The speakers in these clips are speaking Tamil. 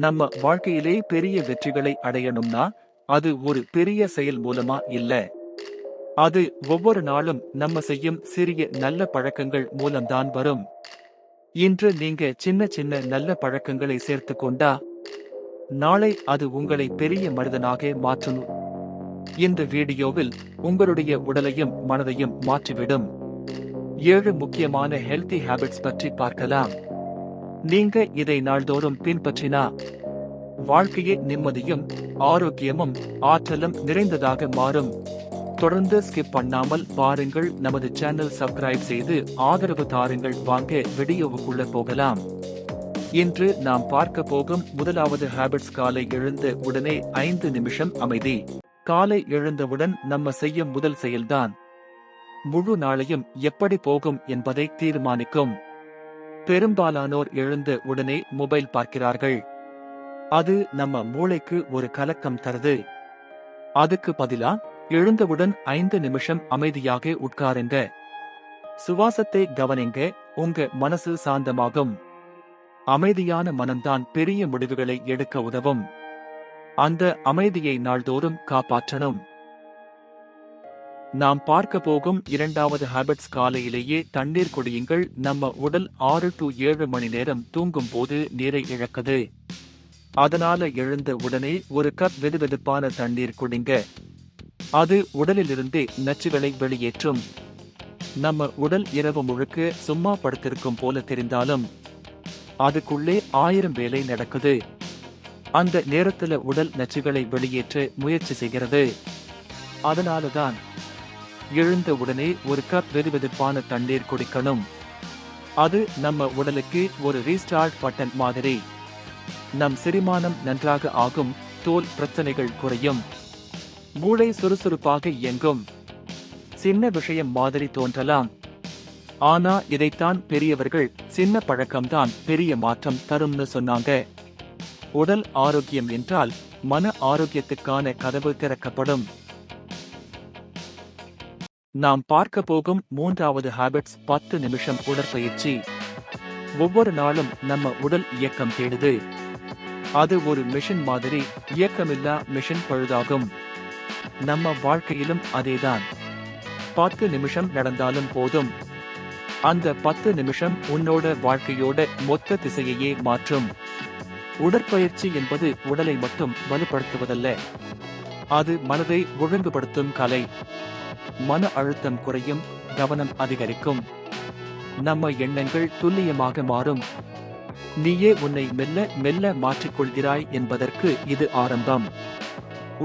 நம்ம வாழ்க்கையிலே பெரிய வெற்றிகளை அடையணும்னா அது ஒரு பெரிய செயல் மூலமா இல்ல. அது ஒவ்வொரு நாளும் நம்ம செய்யும் சிறிய நல்ல பழக்கங்கள் மூலம்தான் வரும். இன்று நீங்க சின்ன சின்ன நல்ல பழக்கங்களை சேர்த்துக் கொண்டா நாளை அது உங்களை பெரிய மனிதனாக மாற்றும். இந்த வீடியோவில் உங்களுடைய உடலையும் மனதையும் மாற்றிவிடும் 7 முக்கியமான ஹெல்தி ஹாபிட்ஸ் பற்றி பார்க்கலாம். நீங்க இதை நாள்தோறும் பின்பற்றினா வாழ்க்கையே நிம்மதியும் ஆரோக்கியமும் ஆற்றலும் நிறைந்ததாக மாறும். தொடர்ந்து ஸ்கிப் பண்ணாமல் பாருங்கள். நமது சேனல் சப்ஸ்கிரைப் செய்து ஆதரவு தாருங்கள். வாங்க வீடியோவுக்குள்ள போகலாம். இன்று நாம் பார்க்க போகும் முதலாவது ஹாபிட்ஸ் காலை எழுந்த உடனே 5 நிமிஷம் அமைதி. காலை எழுந்தவுடன் நம்ம செய்யும் முதல் செயல்தான் முழு நாளையும் எப்படி போகும் என்பதை தீர்மானிக்கும். பெரும்பாலானோர் எழுந்த உடனே மொபைல் பார்க்கிறார்கள். அது நம்ம மூளைக்கு ஒரு கலக்கம் தருது. அதுக்கு பதிலா எழுந்தவுடன் 5 நிமிஷம் அமைதியாக உட்காருங்க. சுவாசத்தை கவனிங்க. உங்க மனசு சாந்தமாகும். அமைதியான மனம்தான் பெரிய முடிவுகளை எடுக்க உதவும். அந்த அமைதியை நாள்தோறும் காப்பாற்றணும். நாம் பார்க்க போகும் இரண்டாவது ஹாபிட்ஸ் காலையிலேயே தண்ணீர் குடியுங்கள். நம்ம உடல் 6 to 7 மணி நேரம் தூங்கும் போது நீரை இழக்குது. அதனால எழுந்த உடனே ஒரு கப் வெதுவெதுப்பான தண்ணீர் குடிங்க. அது உடலிலிருந்து நச்சுகளை வெளியேற்றும். நம்ம உடல் இரவு முழுக்க சும்மா படுத்திருக்கும் போல தெரிந்தாலும் அதுக்குள்ளே 1000 வேலை நடக்குது. அந்த நேரத்துல உடல் நச்சுகளை வெளியேற்ற முயற்சி செய்கிறது. அதனாலதான் எழுந்த உடனே ஒரு கப் வெதுவெதுப்பான தண்ணீர் குடிக்கணும். அது நம்ம உடலுக்கு ஒரு ரீஸ்டார்ட் பட்டன் மாதிரி. நம் செரிமானம் நன்றாக ஆகும். தோல் பிரச்சனைகள் குறையும். மூளை சுறுசுறுப்பாக இயங்கும். சின்ன விஷயம் மாதிரி தோன்றலாம். ஆனா இதைத்தான் பெரியவர்கள் சின்ன பழக்கம்தான் பெரிய மாற்றம் தரும்னு சொன்னாங்க. உடல் ஆரோக்கியம் என்றால் மன ஆரோக்கியத்துக்கான கதவு திறக்கப்படும். நாம் பார்க்க போகும் மூன்றாவது ஹாபிட்ஸ் 10 நிமிஷம் உடற்பயிற்சி. ஒவ்வொரு நாளும் நம்ம உடல் இயக்கம் தேடுது. அது ஒரு மிஷின் மாதிரி. இயக்கமில்லா மிஷின் பழுதாகும். நம்ம வாழ்க்கையிலும் அதேதான். 10 நிமிஷம் நடந்தாலும் போதும். அந்த 10 நிமிஷம் உன்னோட வாழ்க்கையோட மொத்த திசையையே மாற்றும். உடற்பயிற்சி என்பது உடலை மட்டும் வலுப்படுத்துவதல்ல. அது மனதை ஒழுங்குபடுத்தும் கலை. மன அழுத்தம் குறையும். கவனம் அதிகரிக்கும். நம்ம எண்ணங்கள் துல்லியமாக மாறும். நீயே உன்னை மெல்ல மெல்ல மாற்றிக்கொள்கிறாய் என்பதற்கு இது ஆரம்பம்.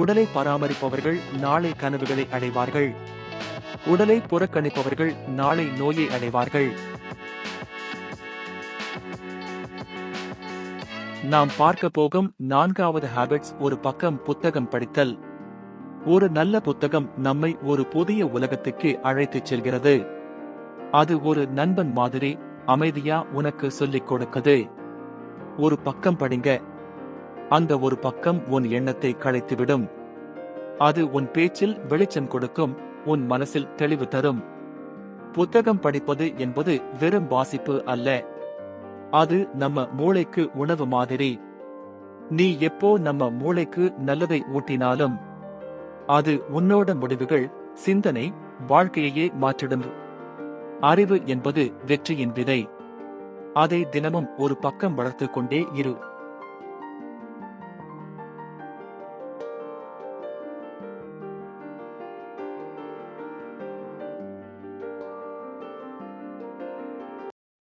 உடலை பராமரிப்பவர்கள் நாளை கனவுகளை அடைவார்கள். உடலை புறக்கணிப்பவர்கள் நாளை நோயை அடைவார்கள். நாம் பார்க்க போகும் 4வது ஹாபிட்ஸ் ஒரு பக்கம் புத்தகம் படித்தல். ஒரு நல்ல புத்தகம் நம்மை ஒரு புதிய உலகத்துக்கு அழைத்துச் செல்கிறது. அது ஒரு நண்பன் மாதிரி அமைதியா உனக்கு சொல்லிக் கொடுக்குது. ஒரு பக்கம் படிங்க. அந்த ஒரு பக்கம் உன் எண்ணத்தை களைத்துவிடும். அது உன் பேச்சில் வெளிச்சம் கொடுக்கும். உன் மனசில் தெளிவு தரும். புத்தகம் படிப்பது என்பது வெறும் வாசிப்பு அல்ல. அது நம்ம மூளைக்கு உணவு மாதிரி. நீ எப்போ நம்ம மூளைக்கு நல்லதை ஊட்டினாலும் அது உன்னோட முடிவுகள், சிந்தனை, வாழ்க்கையையே மாற்றிடும். அறிவு என்பது வெற்றியின் விதை. அதை தினமும் ஒரு பக்கம் வளர்த்துக் கொண்டே இரு.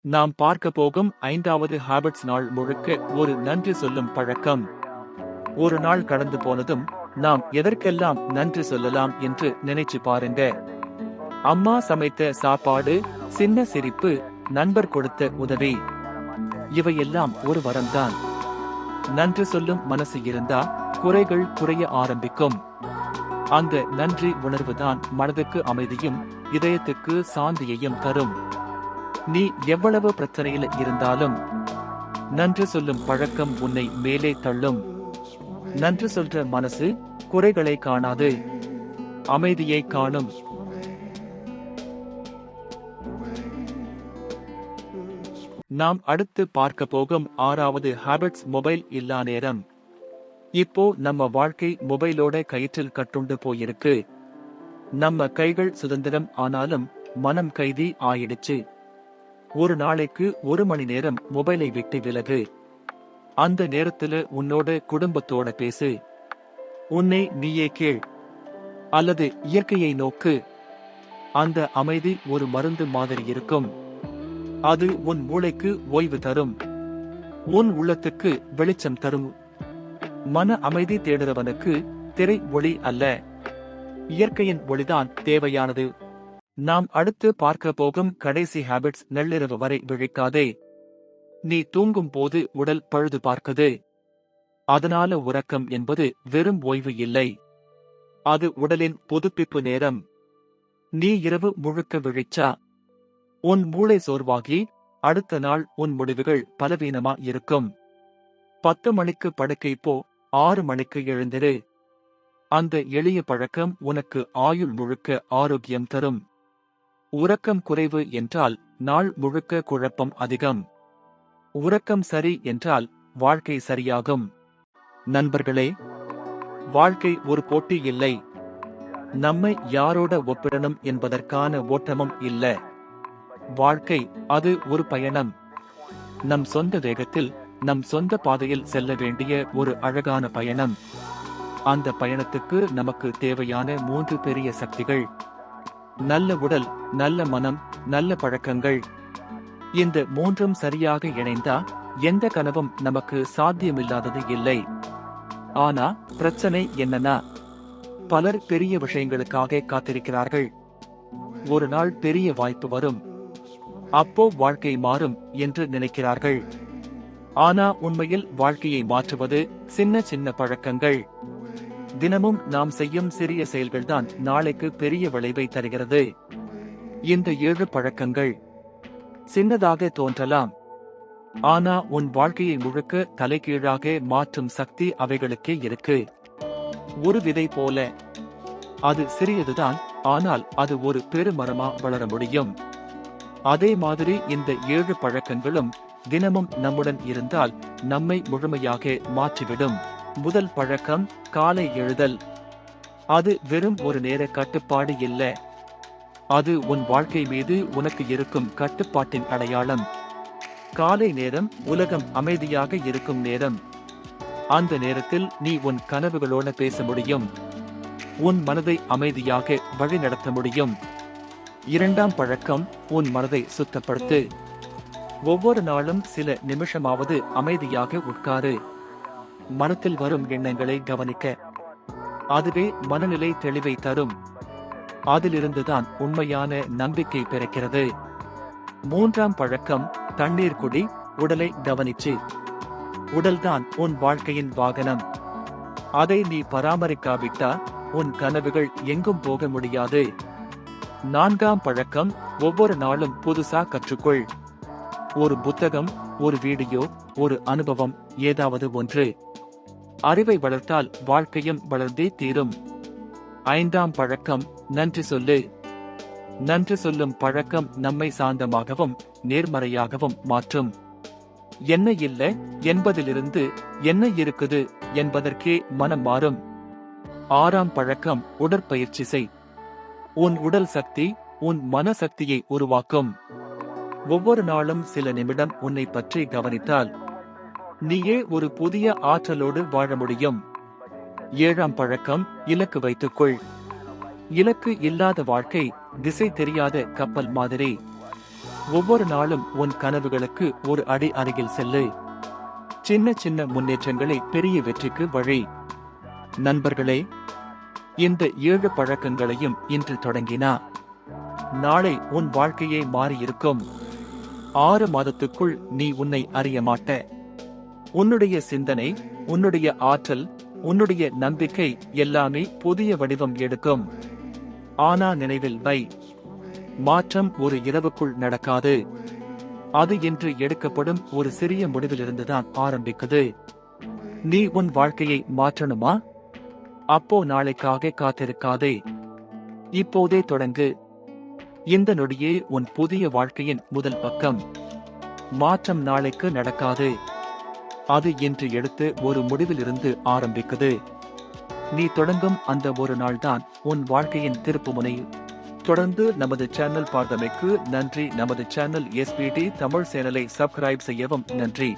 நாம் பார்க்க போகும் 5வது ஹாபிட்ஸ் நாள் முழுக்க ஒரு நன்றி சொல்லும் பழக்கம். ஒரு நாள் கடந்து போனதும் நாம் எதற்கெல்லாம் நன்றி சொல்லலாம் என்று நினைச்சு பாருங்க. அம்மா சமைத்த சாப்பாடு, சின்ன சிரிப்பு, நண்பர் கொடுத்த உதவி, இவையெல்லாம் ஒரு வரம்தான். நன்றி சொல்லும் மனசு இருந்தா குறைகள் குறைய ஆரம்பிக்கும். அந்த நன்றி உணர்வுதான் மனதுக்கு அமைதியும் இதயத்துக்கு சாந்தியையும் தரும். நீ எவ்வளவு பிரச்சனையில் இருந்தாலும் நன்றி சொல்லும் பழக்கம் உன்னை மேலே தள்ளும். நன்றி சொல்ற மனசு குறைகளை காணாது, அமைதியை காணும். நாம் அடுத்து பார்க்க போகும் 6வது ஹாபிட்ஸ் மொபைல் இல்லா நேரம். இப்போ நம்ம வாழ்க்கை மொபைலோட கயிற்றில் கட்டுண்டு போயிருக்கு. நம்ம கைகள் சுதந்திரம், ஆனாலும் மனம் கைதி ஆயிடுச்சு. ஒரு நாளைக்கு 1 மணி நேரம் மொபைலை விட்டு விலகு. அந்த நேரத்துல உன்னோட குடும்பத்தோட பேசு. உன்னை நீயே கேள், அல்லது இயற்கையை நோக்கு. அந்த அமைதி ஒரு மருந்து மாதிரி இருக்கும். அது உன் மூளைக்கு ஓய்வு தரும், உன் உள்ளத்துக்கு வெளிச்சம் தரும். மன அமைதி தேடுறவனுக்கு திரை ஒளி அல்ல, இயற்கையின் ஒளிதான் தேவையானது. நாம் அடுத்து பார்க்க போகும் கடைசி ஹாபிட்ஸ். நள்ளிரவு வரை விழிக்காதே. நீ தூங்கும் போது உடல் பழுது பார்க்குது. அதனால உறக்கம் என்பது வெறும் ஓய்வு இல்லை, அது உடலின் புதுப்பிப்பு நேரம். நீ இரவு முழுக்க விழிச்சா உன் மூளை சோர்வாகி அடுத்த நாள் உன் முடிவுகள் பலவீனமா இருக்கும். 10 மணிக்கு படுக்கை போ, 6 மணிக்கு எழுந்திரு. அந்த எளிய பழக்கம் உனக்கு ஆயுள் முழுக்க ஆரோக்கியம் தரும். உறக்கம் குறைவு என்றால் நாள் முழுக்க குழப்பம் அதிகம். உறக்கம் சரி என்றால் வாழ்க்கை சரியாகும். நண்பர்களே, வாழ்க்கை ஒரு போட்டி இல்லை. நம்மை யாரோட ஒப்பிடணும் என்பதற்கான ஓட்டமும் இல்ல. வாழ்க்கை அது ஒரு பயணம். நம் சொந்த வேகத்தில், நம் சொந்த பாதையில் செல்ல வேண்டிய ஒரு அழகான பயணம். அந்த பயணத்துக்கு நமக்கு தேவையான 3 பெரிய சக்திகள்: நல்ல உடல், நல்ல மனம், நல்ல பழக்கங்கள். இந்த 3ம் சரியாக இணைந்தா எந்த கனவும் நமக்கு சாத்தியமில்லாதது இல்லை. ஆனா பிரச்சனை என்னன்னா, பலர் பெரிய விஷயங்களுக்காக காத்திருக்கிறார்கள். ஒரு நாள் பெரிய வாய்ப்பு வரும், அப்போ வாழ்க்கை மாறும் என்று நினைக்கிறார்கள். ஆனா உண்மையில் வாழ்க்கையை மாற்றுவது சின்ன சின்ன பழக்கங்கள். தினமும் நாம் செய்யும் சிறிய செயல்கள்தான் நாளைக்கு பெரிய விளைவை தருகிறது. இந்த 7 பழக்கங்கள் சின்னதாக தோன்றலாம், ஆனா உன் வாழ்க்கையை முழுக்க தலைகீழாக மாற்றும் சக்தி அவைகளுக்கே இருக்கு. ஒரு விதை போல. அது சிறியதுதான், ஆனால் அது ஒரு பெருமரமா வளர முடியும். அதே மாதிரி இந்த 7 பழக்கங்களும் தினமும் நம்முடன் இருந்தால் நம்மை முழுமையாக மாற்றிவிடும். முதல் பழக்கம், காலை எழுதல். அது வெறும் ஒரு நேர கட்டுப்பாடு இல்ல, அது உன் வாழ்க்கை மீது உனக்கு இருக்கும் கட்டுப்பாட்டின் அடையாளம். காலை நேரம் உலகம் அமைதியாக இருக்கும் நேரம். அந்த நேரத்தில் நீ உன் கனவுகளோட பேச முடியும், உன் மனதை அமைதியாக வழிநடத்த முடியும். 2ஆம் பழக்கம், உன் மனதை சுத்தப்படுத்து. ஒவ்வொரு நாளும் சில நிமிஷமாவது அமைதியாக உட்காரு. மனத்தில் வரும் எண்ணங்களை கவனிக்க. அதுவே மனநிலை தெளிவை தரும். அதிலிருந்துதான் உண்மையான நம்பிக்கை பிறக்கிறது. 3ஆம் பழக்கம், தண்ணீர் குடி. உடலை கவனிச்சு. உடல்தான் உன் வாழ்க்கையின் வாகனம். அதை நீ பராமரிக்காவிட்டா உன் கனவுகள் எங்கும் போக முடியாது. 4ஆம் பழக்கம், ஒவ்வொரு நாளும் புதுசா கற்றுக்கொள். ஒரு புத்தகம், ஒரு வீடியோ, ஒரு அனுபவம், ஏதாவது ஒன்று. அறிவை வளர்த்தால் வாழ்க்கையும் வளர்ந்தே தீரும். 5ஆம் பழக்கம், நன்றி சொல்லு. நன்றி சொல்லும் பழக்கம் நம்மை சாந்தமாகவும் நேர்மறையாகவும் மாற்றும். என்ன இல்ல என்பதிலிருந்து என்ன இருக்குது என்பதற்கே மனம் மாறும். 6ஆம் பழக்கம், உடற்பயிற்சி செய். உன் உடல் சக்தி உன் மனசக்தியை உருவாக்கும். ஒவ்வொரு நாளும் சில நிமிடம் உன்னை பற்றி கவனித்தால் நீயே ஒரு புதிய ஆற்றலோடு வாழ முடியும். 7ஆம் பழக்கம், இலக்கு வைத்துக்கொள். இலக்கு இல்லாத வாழ்க்கை திசை தெரியாத கப்பல் மாதிரி. ஒவ்வொரு நாளும் உன் கனவுகளுக்கு ஒரு அடி அருகில் செல்லு. சின்ன சின்ன முன்னேற்றங்களை பெரிய வெற்றிக்கு வழி. நண்பர்களே, இந்த 7 பழக்கங்களையும் இன்று தொடங்கினா நாளை உன் வாழ்க்கையே மாறியிருக்கும். 6 மாதத்துக்குள் நீ உன்னை அறிய மாட்ட. உன்னுடைய சிந்தனை, உன்னுடைய ஆற்றல், உன்னுடைய நம்பிக்கை எல்லாமே புதிய வடிவம் எடுக்கும். ஆனா நினைவில் வை, மாற்றம் ஒரு இரவுக்குள் நடக்காது. அது இன்று எடுக்கப்படும் ஒரு சிறிய முடிவிலிருந்துதான் ஆரம்பிக்குது. நீ உன் வாழ்க்கையை மாற்றணுமா? அப்போ நாளைக்காக காத்திருக்காதே, இப்போதே தொடங்கு. இந்த நொடியே உன் புதிய வாழ்க்கையின் முதல் பக்கம். மாற்றம் நாளைக்கு நடக்காது. அது இன்று எடுத்து ஒரு முடிவிலிருந்து ஆரம்பிக்குது. நீ தொடங்கும் அந்த ஒரு நாள்தான் உன் வாழ்க்கையின் திருப்புமுனை. தொடர்ந்து நமது சேனல் பார்த்தமைக்கு நன்றி. நமது சேனல் SPD தமிழ் சேனலை சப்ஸ்கிரைப் செய்யவும் நன்றி.